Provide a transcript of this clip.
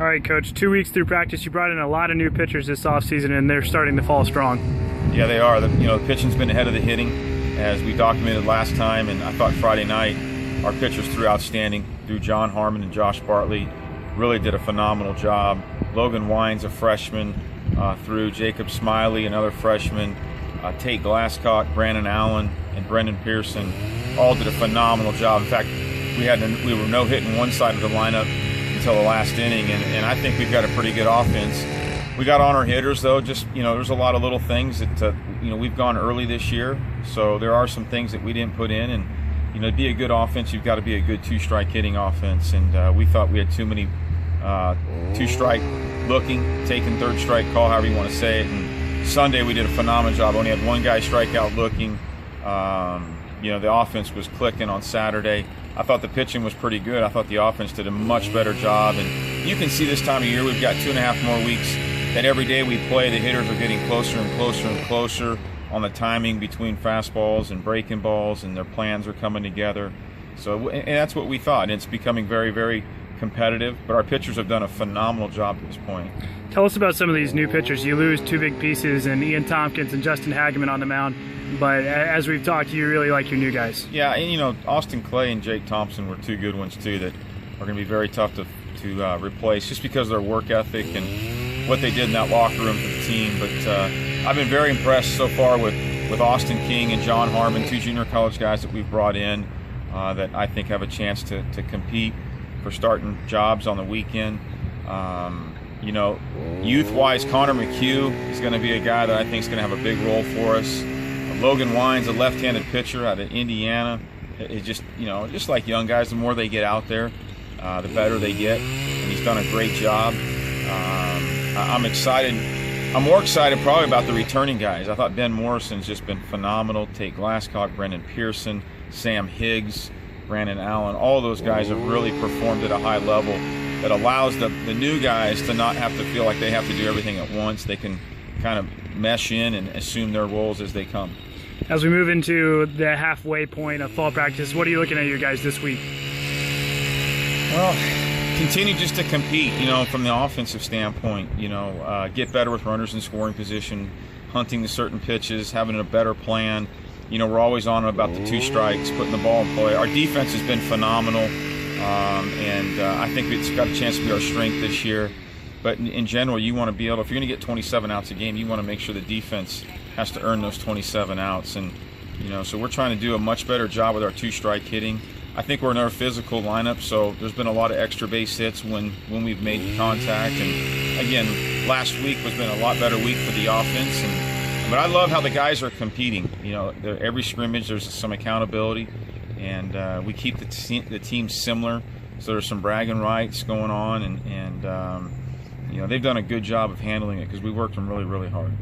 All right, Coach, 2 weeks through practice, you brought in a lot of new pitchers this offseason, and they're starting to fall strong. Yeah, they are. The pitching's been ahead of the hitting, as we documented last time, and I thought Friday night our pitchers threw outstanding. Through John Harmon and Josh Bartley, really did a phenomenal job. Logan Wines, a freshman, through Jacob Smiley, another freshman, Tate Glasscock, Brandon Allen, and Brendan Pearson, all did a phenomenal job. In fact, we were no-hitting one side of the lineup until the last inning, and I think we've got a pretty good offense. We got on our hitters, though. Just, there's a lot of little things that, we've gone early this year, so there are some things that we didn't put in, and, to be a good offense, you've got to be a good two-strike hitting offense, and we thought we had too many two-strike looking, taking third strike call, however you want to say it, and Sunday we did a phenomenal job. Only had one guy strike out looking. The offense was clicking on Saturday. I thought the pitching was pretty good. I thought the offense did a much better job, and you can see this time of year we've got 2.5 more weeks that every day we play, the hitters are getting closer and closer and closer on the timing between fastballs and breaking balls, and their plans are coming together. So, and that's what we thought, and it's becoming very, very competitive, but our pitchers have done a phenomenal job at this point. Tell us about some of these new pitchers. You lose two big pieces, and Ian Tompkins and Justin Hageman on the mound, but as we've talked, you really like your new guys. Yeah, and Austin Clay and Jake Thompson were two good ones too that are going to be very tough to replace, just because of their work ethic and what they did in that locker room for the team. But I've been very impressed so far with Austin King and John Harmon, two junior college guys that we've brought in that I think have a chance to compete for starting jobs on the weekend. Youth-wise, Connor McHugh is going to be a guy that I think is going to have a big role for us. Logan Wines, a left-handed pitcher out of Indiana. It's just like young guys, the more they get out there, the better they get, and he's done a great job. I'm excited. I'm more excited probably about the returning guys. I thought Ben Morrison's just been phenomenal. Tate Glasscock, Brendan Pearson, Sam Higgs, Brandon Allen, all those guys have really performed at a high level that allows the new guys to not have to feel like they have to do everything at once. They can kind of mesh in and assume their roles as they come. As we move into the halfway point of fall practice, what are you looking at your guys this week? Well, continue just to compete, from the offensive standpoint, get better with runners in scoring position, hunting the certain pitches, having a better plan. We're always on about the two strikes, putting the ball in play. Our defense has been phenomenal, and I think it's got a chance to be our strength this year. But in general, you want to be able, if you're going to get 27 outs a game, you want to make sure the defense has to earn those 27 outs. And, so we're trying to do a much better job with our two-strike hitting. I think we're in our physical lineup, so there's been a lot of extra base hits when we've made contact. And, again, last week has been a lot better week for the offense. But I love how the guys are competing. Every scrimmage there's some accountability, and we keep the team similar. So there's some bragging rights going on, and they've done a good job of handling it because we worked them really, really hard.